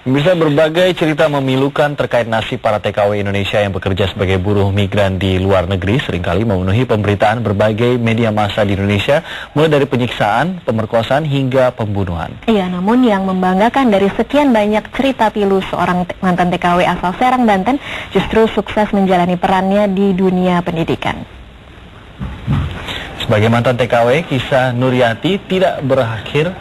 Bisa berbagai cerita memilukan terkait nasib para TKW Indonesia yang bekerja sebagai buruh migran di luar negeri seringkali memenuhi pemberitaan berbagai media massa di Indonesia, mulai dari penyiksaan, pemerkosaan hingga pembunuhan. Iya, namun yang membanggakan dari sekian banyak cerita pilu seorang mantan TKW asal Serang, Banten justru sukses menjalani perannya di dunia pendidikan. Sebagai mantan TKW, kisah Nuryati tidak berakhir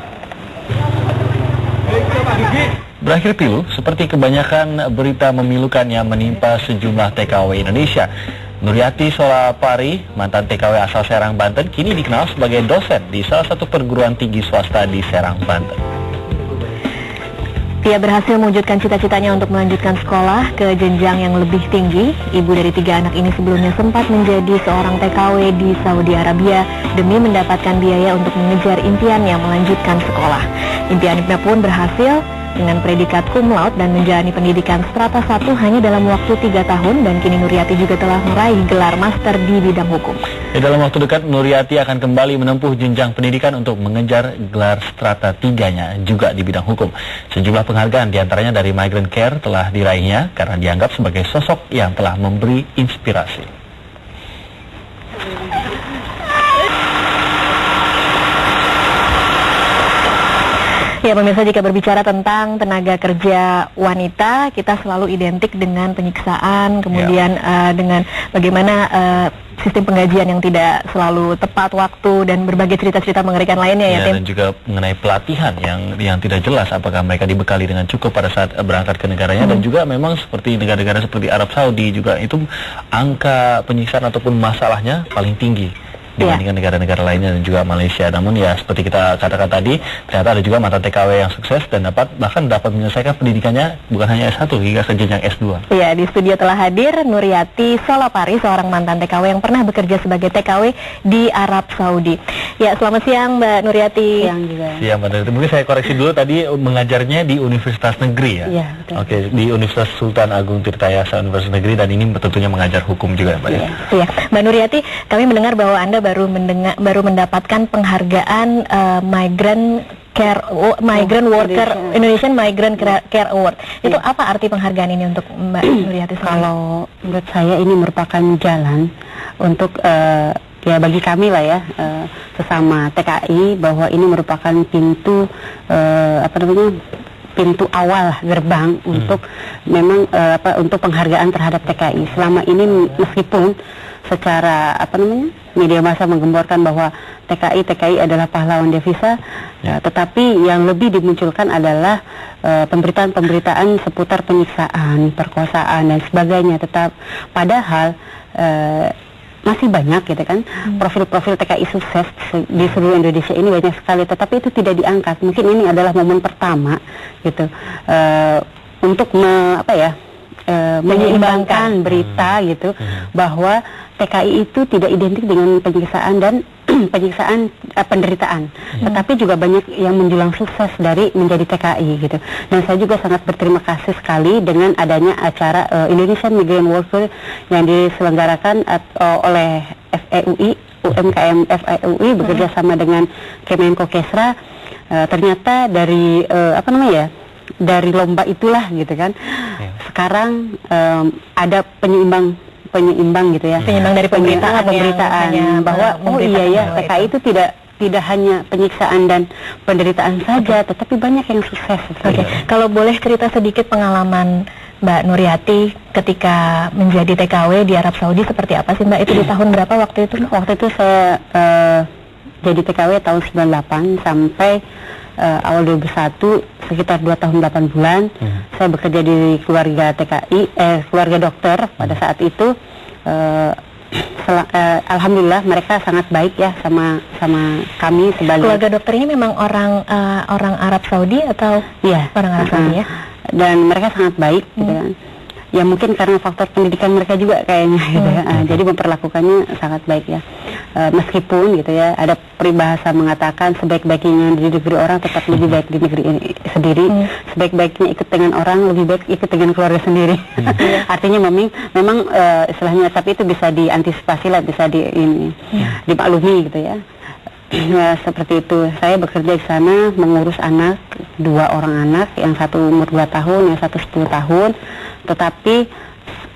pilu seperti kebanyakan berita memilukan yang menimpa sejumlah TKW Indonesia. Nuryati Solapari, mantan TKW asal Serang, Banten, kini dikenal sebagai dosen di salah satu perguruan tinggi swasta di Serang, Banten. Ia berhasil mewujudkan cita-citanya untuk melanjutkan sekolah ke jenjang yang lebih tinggi. Ibu dari 3 anak ini sebelumnya sempat menjadi seorang TKW di Saudi Arabia demi mendapatkan biaya untuk mengejar impiannya melanjutkan sekolah. Impiannya pun berhasil dengan predikat cum laude dan menjalani pendidikan strata 1 hanya dalam waktu 3 tahun, dan kini Nuryati juga telah meraih gelar master di bidang hukum. Dalam waktu dekat, Nuryati akan kembali menempuh jenjang pendidikan untuk mengejar gelar strata 3-nya juga di bidang hukum. Sejumlah penghargaan diantaranya dari Migrant Care telah diraihnya karena dianggap sebagai sosok yang telah memberi inspirasi. Ya pemirsa, jika berbicara tentang tenaga kerja wanita, kita selalu identik dengan penyiksaan, kemudian dengan bagaimana sistem penggajian yang tidak selalu tepat waktu, dan berbagai cerita-cerita mengerikan lainnya ya, Tim. Dan juga mengenai pelatihan yang tidak jelas apakah mereka dibekali dengan cukup pada saat berangkat ke negaranya, dan juga memang seperti negara-negara seperti Arab Saudi juga itu angka penyiksaan ataupun masalahnya paling tinggi dibandingkan negara-negara lainnya dan juga Malaysia. Namun ya seperti kita katakan tadi, ternyata ada juga mantan TKW yang sukses dan bahkan dapat menyelesaikan pendidikannya bukan hanya S1 hingga ke jenjang S2. Iya, di studio telah hadir Nuryati Solapari, seorang mantan TKW yang pernah bekerja sebagai TKW di Arab Saudi. Ya, selamat siang Mbak Nuryati. Siang juga. Siang Mbak Nuryati. Mungkin saya koreksi dulu, tadi mengajarnya di Universitas Negeri ya? Iya, betul. Oke, di Universitas Sultan Agung Tirtayasa Universitas Negeri, dan ini tentunya mengajar hukum juga Mbak ya? Iya, Mbak Nuryati, kami mendengar bahwa Anda baru mendapatkan penghargaan Indonesian Migrant Care Award. Itu apa arti penghargaan ini untuk Mbak Nuryati? Kalau menurut saya ini merupakan jalan untuk ya bagi kami lah ya, sesama TKI, bahwa ini merupakan pintu pintu awal gerbang untuk memang untuk penghargaan terhadap TKI. Selama ini meskipun secara media massa menggemborkan bahwa TKI adalah pahlawan devisa, tetapi yang lebih dimunculkan adalah pemberitaan seputar penyiksaan, perkosaan dan sebagainya. Padahal masih banyak gitu kan, profil-profil TKI sukses di seluruh Indonesia ini banyak sekali, tetapi itu tidak diangkat. Mungkin ini adalah momen pertama gitu untuk menyeimbangkan berita gitu, bahwa TKI itu tidak identik dengan penyiksaan dan penderitaan, tetapi juga banyak yang menjulang sukses dari menjadi TKI gitu. Dan saya juga sangat berterima kasih sekali dengan adanya acara Indonesian Migrant Worker yang diselenggarakan oleh FEUI, UMKM FEUI bekerja sama dengan Kemenko Kesra. Ternyata dari dari lomba itulah gitu kan, sekarang ada penyeimbang gitu ya, penyeimbang dari pemberitaan bahwa TKI itu tidak hanya penyiksaan dan penderitaan saja, tetapi banyak yang sukses. Kalau boleh cerita sedikit pengalaman Mbak Nuryati ketika menjadi TKW di Arab Saudi seperti apa sih Mbak? Itu di tahun berapa waktu itu? Waktu itu saya jadi TKW tahun 98 sampai awal 2001, sekitar 2 tahun 8 bulan. Saya bekerja di keluarga keluarga dokter pada saat itu. Alhamdulillah mereka sangat baik ya sama kami sebagai keluarga dokter. Ini memang orang Arab Saudi atau orang Arab Saudi ya? Dan mereka sangat baik gitu kan. Ya mungkin karena faktor pendidikan mereka juga kayaknya gitu ya. Jadi memperlakukannya sangat baik ya. Meskipun gitu ya, ada peribahasa mengatakan sebaik-baiknya di negeri orang tetap lebih baik di negeri ini sendiri. Sebaik-baiknya ikut dengan orang lebih baik ikut dengan keluarga sendiri. Artinya memang istilahnya, tapi itu bisa diantisipasi lah, bisa dimaklumi gitu ya. Ya seperti itu. Saya bekerja di sana mengurus anak 2 orang anak, yang satu umur 2 tahun, yang satu 10 tahun. Tetapi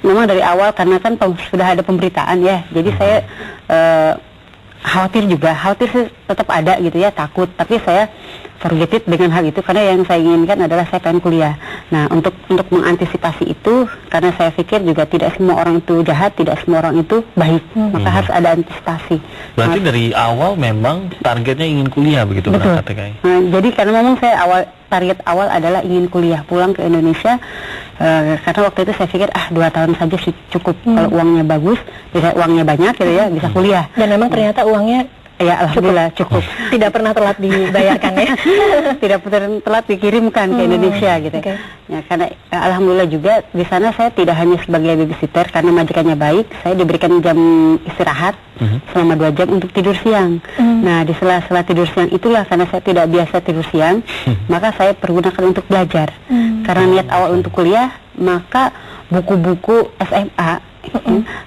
memang dari awal karena kan sudah ada pemberitaan ya, jadi saya khawatir sih tetap ada gitu ya, takut. Tapi saya forget it dengan hal itu, karena yang saya inginkan adalah saya pengen kuliah. Nah, untuk mengantisipasi itu, karena saya pikir juga tidak semua orang itu jahat, tidak semua orang itu baik, maka harus ada antisipasi. Berarti dari awal memang targetnya ingin kuliah begitu berangkat TKI? Nah, jadi karena memang saya target awal adalah ingin kuliah, pulang ke Indonesia, karena waktu itu saya pikir 2 tahun saja cukup, kalau uangnya bagus, uangnya banyak gitu ya, bisa kuliah. Dan memang ternyata uangnya ya alhamdulillah cukup. Tidak pernah telat dibayarkan ya. Tidak pernah telat dikirimkan ke Indonesia gitu. Ya, karena alhamdulillah juga di sana saya tidak hanya sebagai babysitter, karena majikannya baik, saya diberikan jam istirahat selama 2 jam untuk tidur siang. Nah, di sela-sela tidur siang itulah, karena saya tidak biasa tidur siang, maka saya pergunakan untuk belajar. Karena niat awal untuk kuliah, maka buku-buku SMA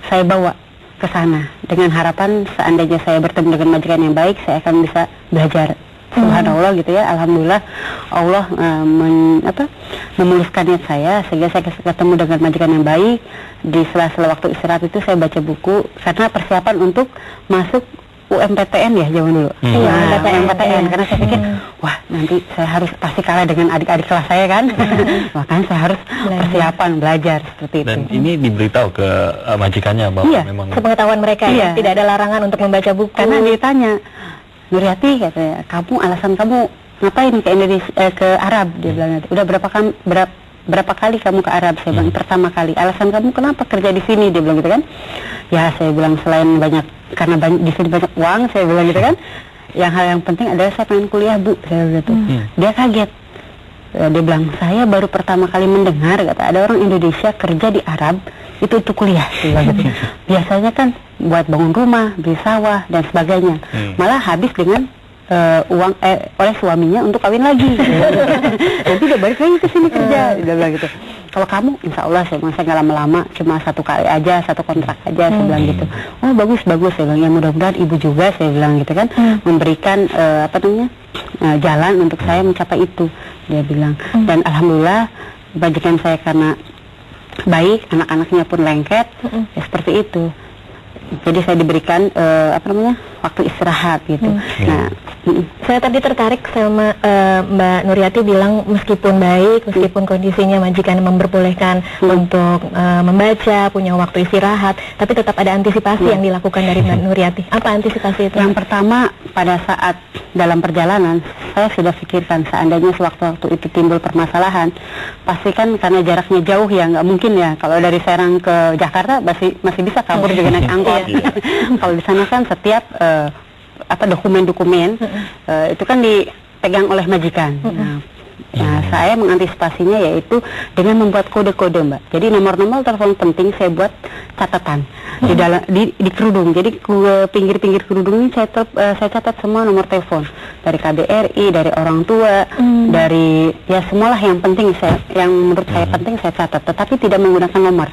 saya bawa ke sana dengan harapan seandainya saya bertemu dengan majikan yang baik, saya akan bisa belajar. Subhanallah gitu ya, alhamdulillah Allah memuluskan niat saya sehingga saya ketemu dengan majikan yang baik. Di sela-sela waktu istirahat itu saya baca buku karena persiapan untuk masuk UMPTN ya zaman dulu. UMPTN karena saya pikir wah nanti saya harus pasti kalah dengan adik-adik kelas saya kan. Makanya saya harus persiapan belajar seperti itu. Dan ini diberitahu ke majikannya bahwa memang sepengetahuan mereka ya, tidak ada larangan untuk membaca buku. Karena ditanya, Nuryati katanya, alasan kamu ngapain ke Indonesia, ke Arab, dia bilang. Udah berapa kali kamu ke Arab? Saya bilang pertama kali. Alasan kamu kenapa kerja di sini? Dia bilang gitu kan. Ya saya bilang selain karena di sini banyak uang, saya bilang gitu kan. Hal yang penting adalah saya pengen kuliah, Bu, saya bilang gitu. Dia kaget. Dia bilang, saya baru pertama kali mendengar kata ada orang Indonesia kerja di Arab itu untuk kuliah. Dia bilang gitu. Biasanya kan buat bangun rumah, beli sawah dan sebagainya. Malah habis dengan uang oleh suaminya untuk kawin lagi. Nanti udah balik lagi ke sini kerja. Dia bilang gitu. Kalau kamu, insya Allah saya nggak lama-lama, cuma 1 kali aja, 1 kontrak aja, saya bilang gitu. Oh bagus, saya bilang, ya mudah-mudahan ibu juga, saya bilang gitu kan, memberikan jalan untuk saya mencapai itu, dia bilang. Dan alhamdulillah majikan saya karena baik, anak-anaknya pun lengket, ya seperti itu. Jadi saya diberikan waktu istirahat gitu. Nah, saya tadi tertarik sama Mbak Nuryati bilang meskipun baik, meskipun kondisinya majikan memperbolehkan untuk membaca, punya waktu istirahat, tapi tetap ada antisipasi yang dilakukan dari Mbak Nuryati. Apa antisipasi itu? Yang pertama, pada saat dalam perjalanan, saya sudah pikirkan seandainya sewaktu-waktu itu timbul permasalahan, pastikan karena jaraknya jauh ya nggak mungkin ya. Kalau dari Serang ke Jakarta masih bisa kabur juga naik angkot. Kalau di sana kan setiap dokumen-dokumen itu kan dipegang oleh majikan. Nah, saya mengantisipasinya yaitu dengan membuat kode-kode, Mbak. Jadi nomor-nomor telepon penting saya buat catatan di kerudung. Jadi pinggir-pinggir kerudung ini saya catat semua nomor telepon dari KBRI, dari orang tua, dari ya semualah yang penting yang menurut saya penting saya catat. Tetapi tidak menggunakan nomor.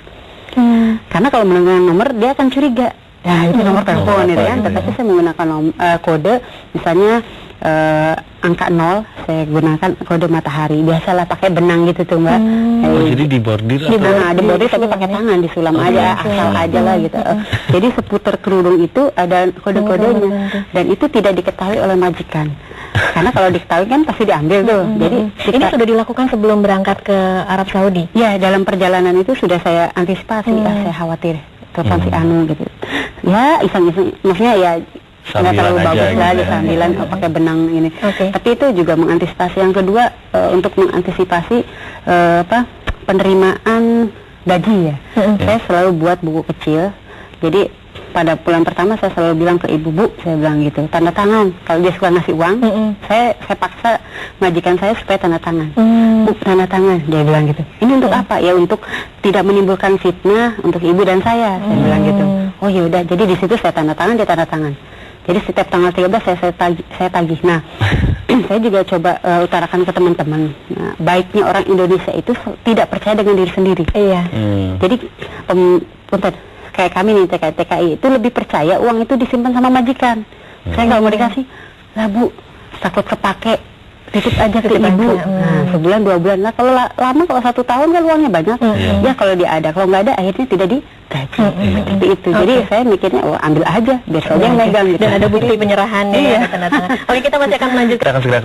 Karena kalau menggunakan nomor dia akan curiga. Ya itu nomor telepon gitu kan. Tetapi saya menggunakan kode, misalnya angka 0 saya gunakan kode matahari. Biasalah pakai benang gitu tuh, Mbak. Jadi dibordir dibordir tapi pakai tangan, disulam aja, asal aja lah gitu. Jadi seputar kerudung itu ada kode-kodenya dan itu tidak diketahui oleh majikan. Karena kalau diketahui kan pasti diambil tuh. Jadi ini sudah dilakukan sebelum berangkat ke Arab Saudi. Ya, dalam perjalanan itu sudah saya antisipasi. Saya khawatir telepon si Anu gitu. Ya, iseng-iseng, maksudnya ya nggak terlalu bagus lah di sambilan pakai benang ini. Tapi itu juga mengantisipasi. Yang kedua untuk mengantisipasi penerimaan gaji ya. Saya selalu buat buku kecil. Jadi pada bulan pertama saya selalu bilang ke ibu, Bu, saya bilang gitu, tanda tangan. Kalau dia suka ngasih uang, saya paksa majikan saya supaya tanda tangan. Bu, tanda tangan, dia bilang gitu. Ini untuk apa? Ya untuk tidak menimbulkan fitnah untuk ibu dan saya bilang gitu. Oh ya udah, jadi di situ saya tanda tangan, dia tanda tangan. Jadi setiap tanggal 13 saya tagih. Nah, saya juga coba utarakan ke teman-teman. Nah, baiknya orang Indonesia itu tidak percaya dengan diri sendiri. Iya. Jadi kayak kami nih TKI itu lebih percaya uang itu disimpan sama majikan. Saya nggak mau dikasih. Lah Bu, takut kepake titip aja ke Titip ibu. aja. Nah, sebulan 2 bulan lah. Kalau lama, kalau 1 tahun kan uangnya banyak. Ya kalau dia ada, kalau nggak ada akhirnya tidak digaji. Seperti itu. Jadi saya mikirnya, oh ambil aja, biar saja yang megang gitu. Dan ada bukti penyerahannya, ada tanda tangan. Oke, kita masih akan melanjutkan. Kita akan segera